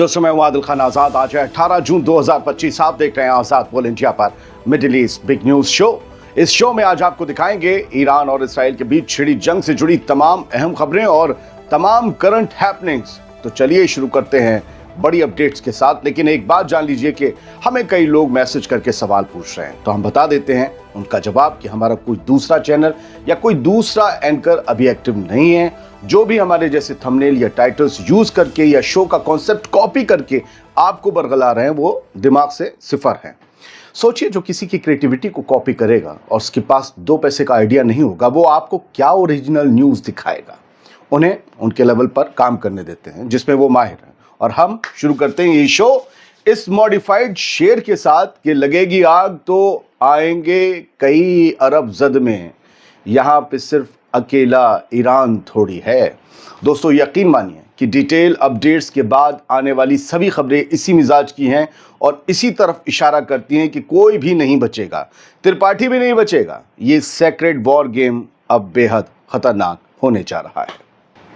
दोस्तों, मैं हूं आदिल खान आजाद। आज है 18 जून 2025। आप देख रहे हैं आजाद बोल इंडिया पर middle east big news show. इस शो में आज आपको दिखाएंगे ईरान और इसराइल के बीच छिड़ी जंग से जुड़ी तमाम अहम खबरें और तमाम करंट हैपनिंग्स। तो चलिए शुरू करते हैं बड़ी अपडेट्स के साथ। लेकिन एक बात जान लीजिए कि हमें कई लोग मैसेज करके सवाल पूछ रहे हैं, तो हम बता देते हैं उनका जवाब कि हमारा कोई दूसरा चैनल या कोई दूसरा एंकर अभी एक्टिव नहीं है। जो भी हमारे जैसे थंबनेल या टाइटल्स यूज करके या शो का कॉन्सेप्ट कॉपी करके आपको बरगला रहे हैं, वो दिमाग से सिफर हैं। सोचिए, जो किसी की क्रिएटिविटी को कॉपी करेगा और उसके पास 2 पैसे का आइडिया नहीं होगा, वो आपको क्या ओरिजिनल न्यूज़ दिखाएगा। उन्हें उनके लेवल पर काम करने देते हैं जिसमें वो माहिर हैं। और हम शुरू करते हैं ये शो इस मॉडिफाइड शेर के साथ कि लगेगी आग तो आएंगे कई अरब जद में, यहाँ पे सिर्फ अकेला ईरान थोड़ी है। दोस्तों, यकीन मानिए कि डिटेल अपडेट्स के बाद आने वाली सभी खबरें इसी मिजाज की हैं और इसी तरफ इशारा करती हैं कि कोई भी नहीं बचेगा, त्रिपाठी भी नहीं बचेगा। ये सेक्रेड वॉर गेम अब बेहद खतरनाक होने जा रहा है।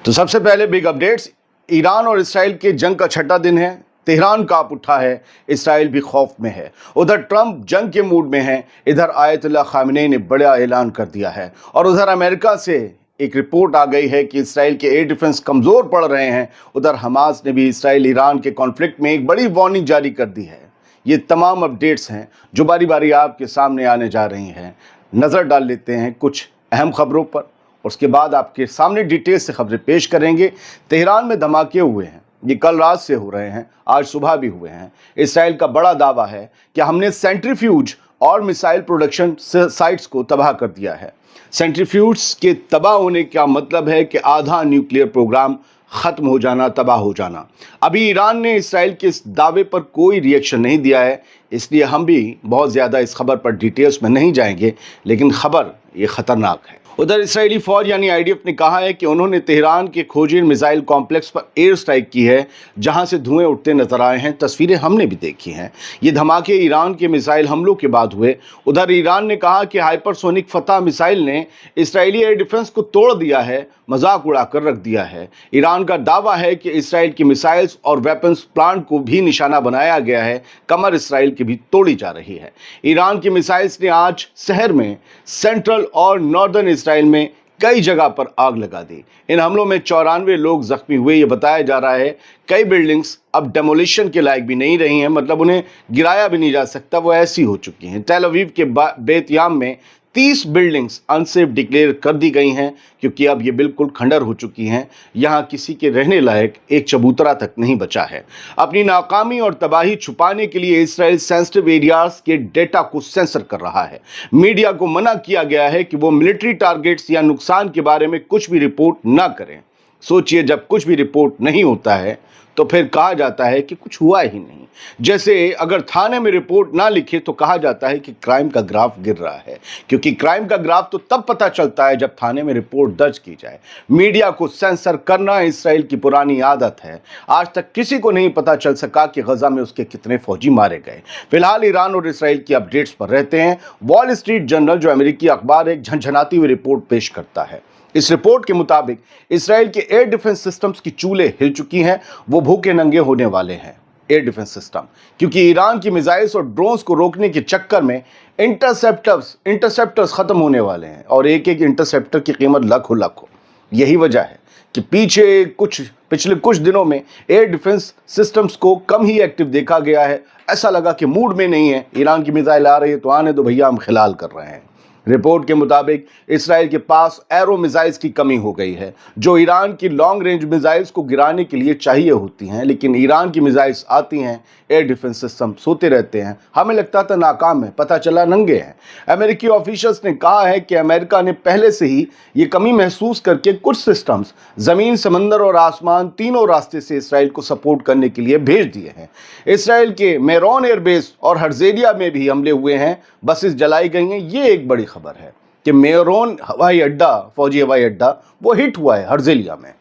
तो सबसे पहले बिग अपडेट्स। ईरान और इसराइल के जंग का 6ठा दिन है। तेहरान कांप उठा है, इसराइल भी खौफ में है। उधर ट्रंप जंग के मूड में है, इधर आयतुल्लाह खामेनी ने बड़ा ऐलान कर दिया है। और उधर अमेरिका से एक रिपोर्ट आ गई है कि इसराइल के एयर डिफेंस कमज़ोर पड़ रहे हैं। उधर हमास ने भी इसराइल ईरान के कॉन्फ्लिक्ट में एक बड़ी वार्निंग जारी कर दी है। ये तमाम अपडेट्स हैं जो बारी बारी आपके सामने आने जा रही हैं। नज़र डाल लेते हैं कुछ अहम खबरों पर, उसके बाद आपके सामने डिटेल से खबरें पेश करेंगे। तेहरान में धमाके हुए हैं, ये कल रात से हो रहे हैं, आज सुबह भी हुए हैं। इसराइल का बड़ा दावा है कि हमने सेंट्रीफ्यूज और मिसाइल प्रोडक्शन साइट्स को तबाह कर दिया है। सेंट्रीफ्यूज के तबाह होने का मतलब है कि आधा न्यूक्लियर प्रोग्राम खत्म हो जाना, तबाह हो जाना। अभी ईरान ने इसराइल के इस दावे पर कोई रिएक्शन नहीं दिया है, इसलिए हम भी बहुत ज़्यादा इस खबर पर डिटेल्स में नहीं जाएंगे, लेकिन खबर ये खतरनाक है। उधर इसराइली फौज यानी आईडीएफ ने कहा है कि उन्होंने तेहरान के खोजिर मिसाइल कॉम्प्लेक्स पर एयर स्ट्राइक की है, जहां से धुएं उठते नजर आए हैं। तस्वीरें हमने भी देखी हैं। ये धमाके ईरान के मिसाइल हमलों के बाद हुए। उधर ईरान ने कहा कि हाइपरसोनिक फतह मिसाइल ने इसराइली एयर डिफेंस को तोड़ दिया है, मजाक उड़ाकर रख दिया है। ईरान का दावा है कि इसराइल की मिसाइल्स और वेपन्स प्लांट को भी निशाना बनाया गया है, कमर इसराइल की भी तोड़ी जा रही है। ईरान की मिसाइल्स ने आज शहर में, सेंट्रल और नॉर्दर्न इसराइल में कई जगह पर आग लगा दी। इन हमलों में 94 लोग जख्मी हुए। ये बताया जा रहा है कई बिल्डिंग्स अब डेमोलिशन के लायक भी नहीं रही हैं, मतलब उन्हें गिराया भी नहीं जा सकता, वो ऐसी हो चुकी हैं। तेल अवीव के बेतयाम में 30 बिल्डिंग्स अनसेफ डिक्लेयर कर दी गई हैं, क्योंकि अब ये बिल्कुल खंडर हो चुकी हैं। यहाँ किसी के रहने लायक एक चबूतरा तक नहीं बचा है। अपनी नाकामी और तबाही छुपाने के लिए इसराइल सेंसिटिव एरियाज के डेटा को सेंसर कर रहा है। मीडिया को मना किया गया है कि वो मिलिट्री टारगेट्स या नुकसान के बारे में कुछ भी रिपोर्ट ना करें। सोचिए, जब कुछ भी रिपोर्ट नहीं होता है तो फिर कहा जाता है कि कुछ हुआ ही नहीं। जैसे अगर थाने में रिपोर्ट ना लिखे तो कहा जाता है कि क्राइम का ग्राफ गिर रहा है, क्योंकि क्राइम का ग्राफ तो तब पता चलता है जब थाने में रिपोर्ट दर्ज की जाए। मीडिया को सेंसर करना इसराइल की पुरानी आदत है। आज तक किसी को नहीं पता चल सका कि गजा में उसके कितने फौजी मारे गए। फिलहाल ईरान और इसराइल की अपडेट्स पर रहते हैं। वॉल स्ट्रीट जर्नल, जो अमेरिकी अखबार, एक झंझनाती हुई रिपोर्ट पेश करता है। इस रिपोर्ट के मुताबिक इसराइल के एयर डिफेंस सिस्टम्स की चूल्हे हिल चुकी हैं, वो भूखे नंगे होने वाले हैं एयर डिफेंस सिस्टम, क्योंकि ईरान की मिसाइल्स और ड्रोन्स को रोकने के चक्कर में इंटरसेप्टर्स खत्म होने वाले हैं और एक एक इंटरसेप्टर की कीमत लाखों लाखों। यही वजह है कि पिछले कुछ दिनों में एयर डिफेंस सिस्टम्स को कम ही एक्टिव देखा गया है। ऐसा लगा कि मूड में नहीं है, ईरान की मिसाइल आ रही है तो आने दो भैया, हम खिलाल कर रहे हैं। रिपोर्ट के मुताबिक इसराइल के पास एरो मिसाइल्स की कमी हो गई है, जो ईरान की लॉन्ग रेंज मिसाइल्स को गिराने के लिए चाहिए होती हैं। लेकिन ईरान की मिसाइल्स आती हैं, एयर डिफेंस सिस्टम सोते रहते हैं। हमें लगता था नाकाम है, पता चला नंगे हैं। अमेरिकी ऑफिशियल्स ने कहा है कि अमेरिका ने पहले से ही ये कमी महसूस करके कुछ सिस्टम्स जमीन, समंदर और आसमान तीनों रास्ते से इसराइल को सपोर्ट करने के लिए भेज दिए हैं। इसराइल के मेरोन एयरबेस और हर्जेलिया में भी हमले हुए हैं, बसेस जलाई गई हैं। ये एक बड़ी खबर है कि मेरोन हवाई अड्डा, फौजी हवाई अड्डा, वो हिट हुआ है हर्जेलिया में।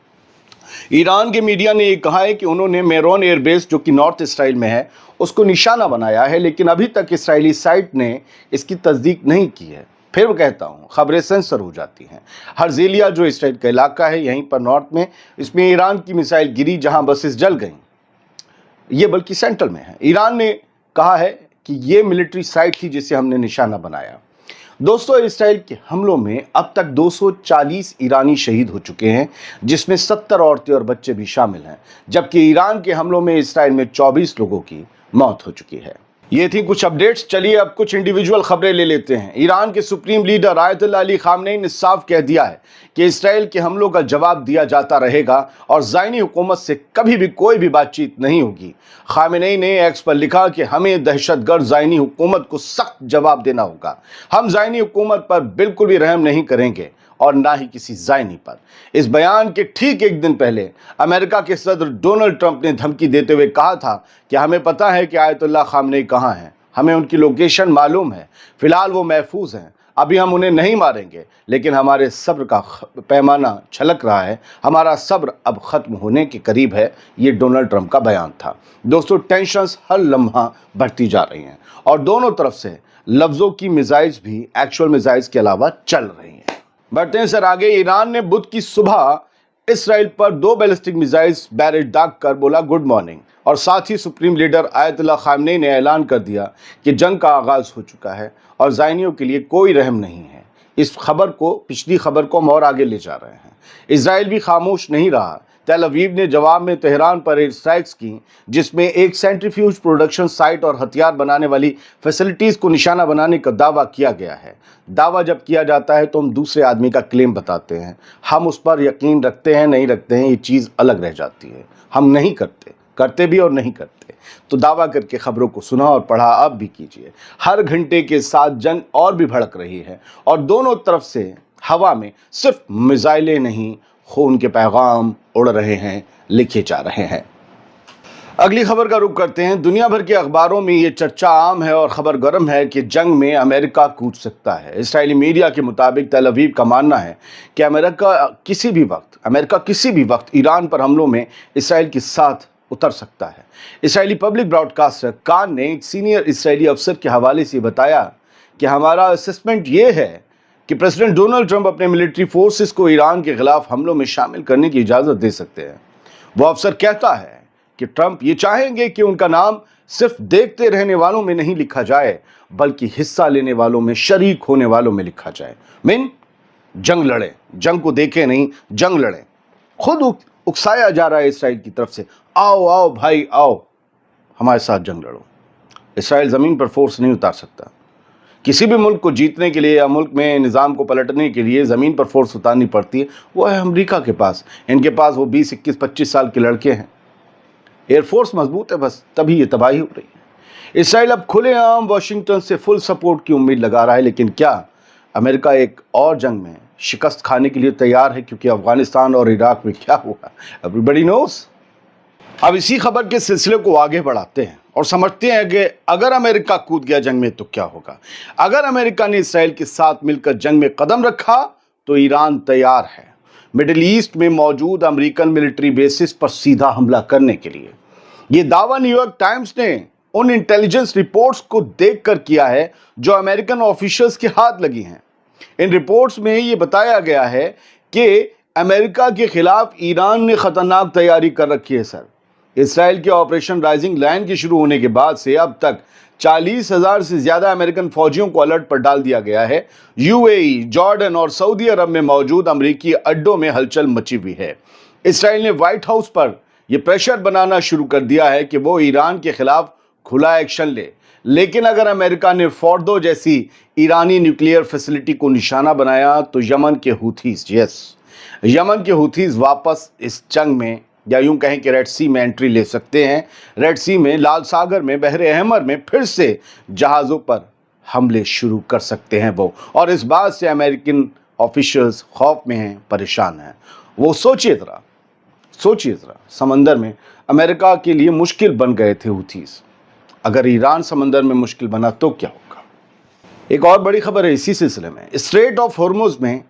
ईरान के मीडिया ने ये कहा है कि उन्होंने मेरोन एयरबेस, जो कि नॉर्थ इसराइल में है, उसको निशाना बनाया है, लेकिन अभी तक इसराइली साइट ने इसकी तस्दीक नहीं की है। फिर वो कहता हूँ, खबरें सेंसर हो जाती हैं। हर्जेलिया जो इसराइल का इलाका है, यहीं पर नॉर्थ में, इसमें ईरान की मिसाइल गिरी, जहां बसेस जल गईं। ये बल्कि सेंट्रल में है। ईरान ने कहा है कि ये मिलिट्री साइट थी जिसे हमने निशाना बनाया। दोस्तों, इसराइल के हमलों में अब तक 240 ईरानी शहीद हो चुके हैं, जिसमें 70 औरतें और बच्चे भी शामिल हैं, जबकि ईरान के हमलों में इसराइल में 24 लोगों की मौत हो चुकी है। ये थी कुछ अपडेट्स। चलिए अब कुछ इंडिविजुअल खबरें ले लेते हैं। ईरान के supreme leader Ayatollah Ali Khamenei ने साफ कह दिया है कि इसराइल के हमलों का जवाब दिया जाता रहेगा और ज़ायनी हुकूमत से कभी भी कोई भी बातचीत नहीं होगी। खामनेई ने एक्स पर लिखा कि हमें दहशतगर्द ज़ायनी हुकूमत को सख्त जवाब देना होगा। हम ज़ायनी हुकूमत पर बिल्कुल भी रहम नहीं करेंगे और ना ही किसी ज़ायनी पर। इस बयान के ठीक एक दिन पहले अमेरिका के सदर डोनाल्ड ट्रंप ने धमकी देते हुए कहा था कि हमें पता है कि आयतुल्लाह खामनेई कहाँ हैं, हमें उनकी लोकेशन मालूम है, फिलहाल वो महफूज हैं, अभी हम उन्हें नहीं मारेंगे, लेकिन हमारे सब्र का पैमाना छलक रहा है, हमारा सब्र अब ख़त्म होने के करीब है। ये डोनाल्ड ट्रंप का बयान था। दोस्तों, टेंशन्स हर लम्हा बढ़ती जा रही हैं और दोनों तरफ से लफ्ज़ों की मिसाइल्स भी एक्चुअल मिसाइल्स के अलावा चल रही हैं। बढ़ते हैं सर आगे। ईरान ने बुध की सुबह इसराइल पर 2 बैलिस्टिक मिसाइल्स बैरेज दाग कर बोला गुड मॉर्निंग, और साथ ही सुप्रीम लीडर आयतुल्लाह खामनेई ने ऐलान कर दिया कि जंग का आगाज हो चुका है और ज़ायनियों के लिए कोई रहम नहीं है। इस खबर को, पिछली खबर को हम और आगे ले जा रहे हैं। इसराइल भी खामोश नहीं रहा। तेल अवीव ने जवाब में तेहरान पर एयर स्ट्राइक्स की, जिसमें एक सेंट्रीफ्यूज प्रोडक्शन साइट और हथियार बनाने वाली फैसिलिटीज़ को निशाना बनाने का दावा किया गया है। दावा जब किया जाता है तो हम दूसरे आदमी का क्लेम बताते हैं, हम उस पर यकीन रखते हैं नहीं रखते हैं, ये चीज़ अलग रह जाती है। हम नहीं करते भी और नहीं करते। तो दावा करके खबरों को सुना और पढ़ा अब भी कीजिए। हर घंटे के साथ जंग और भी भड़क रही है और दोनों तरफ से हवा में सिर्फ मिसाइलें नहीं, खून के पैगाम उड़ रहे हैं, लिखे जा रहे हैं। अगली खबर का रुख करते हैं। दुनिया भर के अखबारों में ये चर्चा आम है और खबर गर्म है कि जंग में अमेरिका कूद सकता है। इसराइली मीडिया के मुताबिक तेल अवीव का मानना है कि अमेरिका किसी भी वक्त ईरान पर हमलों में इसराइल के साथ उतर सकता है। इसराइली पब्लिक ब्रॉडकास्टर कान ने एक सीनियर इसराइली अफसर के हवाले से बताया कि हमारा असेसमेंट ये है कि प्रेसिडेंट डोनाल्ड ट्रंप अपने मिलिट्री फोर्सेस को ईरान के खिलाफ हमलों में शामिल करने की इजाज़त दे सकते हैं। वो अफसर कहता है कि ट्रंप ये चाहेंगे कि उनका नाम सिर्फ देखते रहने वालों में नहीं लिखा जाए, बल्कि हिस्सा लेने वालों में, शरीक होने वालों में लिखा जाए। जंग लड़े, जंग को देखे नहीं, जंग लड़े। खुद उकसाया जा रहा है इसराइल की तरफ से, आओ आओ भाई आओ, हमारे साथ जंग लड़ो। इसराइल ज़मीन पर फोर्स नहीं उतार सकता। किसी भी मुल्क को जीतने के लिए या मुल्क में निज़ाम को पलटने के लिए ज़मीन पर फोर्स उतारनी पड़ती है। वो है अमेरिका के पास। इनके पास वो 20, 21, 25 साल के लड़के हैं। एयरफोर्स मजबूत है, बस तभी ये तबाही हो रही है। इसराइल अब खुलेआम वाशिंगटन से फुल सपोर्ट की उम्मीद लगा रहा है, लेकिन क्या अमेरिका एक और जंग में शिकस्त खाने के लिए तैयार है? क्योंकि अफगानिस्तान और इराक में क्या हुआ एवरीबॉडी नोस। अब इसी खबर के सिलसिले को आगे बढ़ाते हैं और समझते हैं कि अगर अमेरिका कूद गया जंग में तो क्या होगा। अगर अमेरिका ने इसराइल के साथ मिलकर जंग में कदम रखा तो ईरान तैयार है मिडिल ईस्ट में मौजूद अमेरिकन मिलिट्री बेसिस पर सीधा हमला करने के लिए। ये दावा न्यूयॉर्क टाइम्स ने उन इंटेलिजेंस रिपोर्ट्स को देखकर किया है जो अमेरिकन ऑफिशियल्स के हाथ लगी हैं। इन रिपोर्ट्स में ये बताया गया है कि अमेरिका के खिलाफ ईरान ने खतरनाक तैयारी कर रखी है सर। इसराइल के ऑपरेशन राइजिंग लायन के शुरू होने के बाद से अब तक 40,000 से ज़्यादा अमेरिकन फौजियों को अलर्ट पर डाल दिया गया है। यूएई, जॉर्डन और सऊदी अरब में मौजूद अमेरिकी अड्डों में हलचल मची हुई है। इसराइल ने व्हाइट हाउस पर यह प्रेशर बनाना शुरू कर दिया है कि वो ईरान के खिलाफ खुला एक्शन ले। लेकिन अगर अमेरिका ने फोर्डो जैसी ईरानी न्यूक्लियर फैसिलिटी को निशाना बनाया तो यमन के हुथीज वापस इस जंग में, या यूं कहें कि रेड सी में एंट्री ले सकते हैं। रेड सी में, लाल सागर में, बहरे अहमर में फिर से जहाज़ों पर हमले शुरू कर सकते हैं वो। और इस बात से अमेरिकन ऑफिशियल्स खौफ में हैं, परेशान हैं। वो सोचिए ज़रा समंदर में अमेरिका के लिए मुश्किल बन गए थे हुथीज। अगर ईरान समंदर में मुश्किल बना तो क्या होगा। एक और बड़ी खबर है इसी सिलसिले में। स्ट्रेट ऑफ हॉर्मुज़ में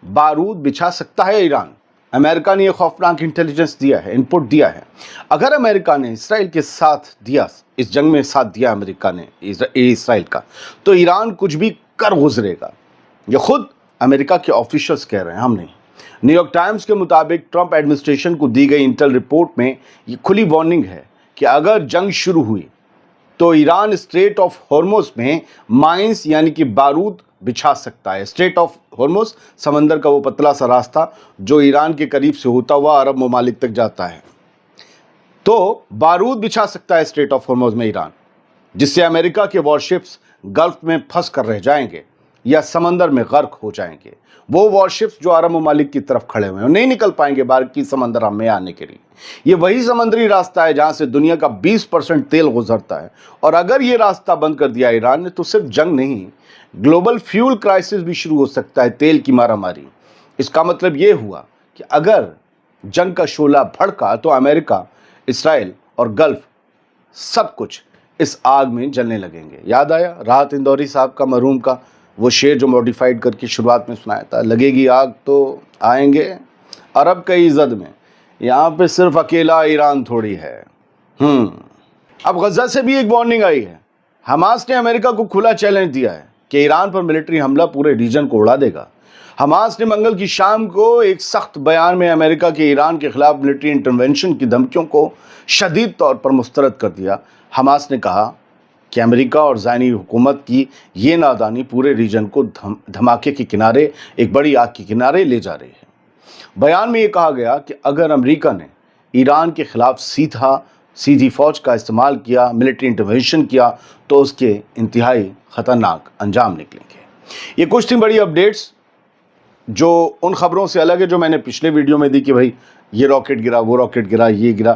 बारूद बिछा सकता है ईरान। अमेरिका ने यह खौफनाक इंटेलिजेंस दिया है, इनपुट दिया है। अगर अमेरिका ने इसराइल के साथ दिया, इस जंग में साथ दिया अमेरिका ने इसराइल का, तो ईरान कुछ भी कर गुजरेगा। ये खुद अमेरिका के ऑफिशियल्स कह रहे हैं, हम नहीं। न्यूयॉर्क टाइम्स के मुताबिक ट्रंप एडमिनिस्ट्रेशन को दी गई इंटेल रिपोर्ट में ये खुली वार्निंग है کہ اگر جنگ شروع ہوئی تو ایران اسٹریٹ آف ہارموز میں مائنس یعنی کہ بارود بچھا سکتا ہے۔ اسٹریٹ آف ہارموز سمندر کا وہ پتلا سا راستہ جو ایران کے قریب سے ہوتا ہوا عرب ممالک تک جاتا ہے، تو بارود بچھا سکتا ہے اسٹریٹ آف ہارموز میں ایران، جس سے امریکہ کے وارشپس گلف میں پھنس کر رہ جائیں گے یا سمندر میں غرق ہو جائیں گے۔ وہ وارشپس جو عرب ممالک کی طرف کھڑے ہوئے ہیں نہیں نکل پائیں گے باقی سمندر میں آنے کے لیے۔ یہ وہی سمندری راستہ ہے جہاں سے دنیا کا 20% تیل گزرتا ہے، اور اگر یہ راستہ بند کر دیا ایران نے تو صرف جنگ نہیں، گلوبل فیول کرائسس بھی شروع ہو سکتا ہے، تیل کی مارا ماری۔ اس کا مطلب یہ ہوا کہ اگر جنگ کا شعلہ بھڑکا تو امریکہ، اسرائیل اور گلف سب کچھ اس آگ میں جلنے لگیں گے۔ یاد آیا راحت اندوری صاحب کا، مرحوم کا وہ شعر جو موڈیفائیڈ کر کے شروعات میں سنایا تھا، لگے گی آگ تو آئیں گے عرب کئی زد میں، یہاں پہ صرف اکیلا ایران تھوڑی ہے۔ اب غزہ سے بھی ایک وارننگ آئی ہے۔ حماس نے امریکہ کو کھلا چیلنج دیا ہے کہ ایران پر ملٹری حملہ پورے ریجن کو اڑا دے گا۔ حماس نے منگل کی شام کو ایک سخت بیان میں امریکہ کے ایران کے خلاف ملٹری انٹرونشن کی دھمکیوں کو شدید طور پر مسترد کر دیا۔ حماس نے کہا کہ امریکہ اور زائنی حکومت کی یہ نادانی پورے ریجن کو دھماکے کے کنارے، ایک بڑی آگ کے کنارے لے جا رہی ہے۔ بیان میں یہ کہا گیا کہ اگر امریکہ نے ایران کے خلاف سیدھی فوج کا استعمال کیا، ملٹری انٹرونشن کیا، تو اس کے انتہائی خطرناک انجام نکلیں گے۔ یہ کچھ تھی بڑی اپڈیٹس جو ان خبروں سے الگ ہے جو میں نے پچھلے ویڈیو میں دی کہ بھائی یہ راکٹ گرا، وہ راکٹ گرا، یہ گرا۔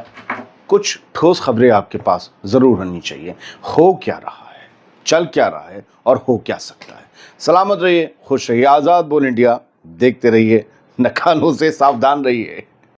کچھ ٹھوس خبریں آپ کے پاس ضرور ہونی چاہیے، ہو کیا رہا ہے، چل کیا رہا ہے اور ہو کیا سکتا ہے۔ سلامت رہیے، خوش رہیے، آزاد بول انڈیا دیکھتے رہیے، ناکانوں سے ساودھان رہیے۔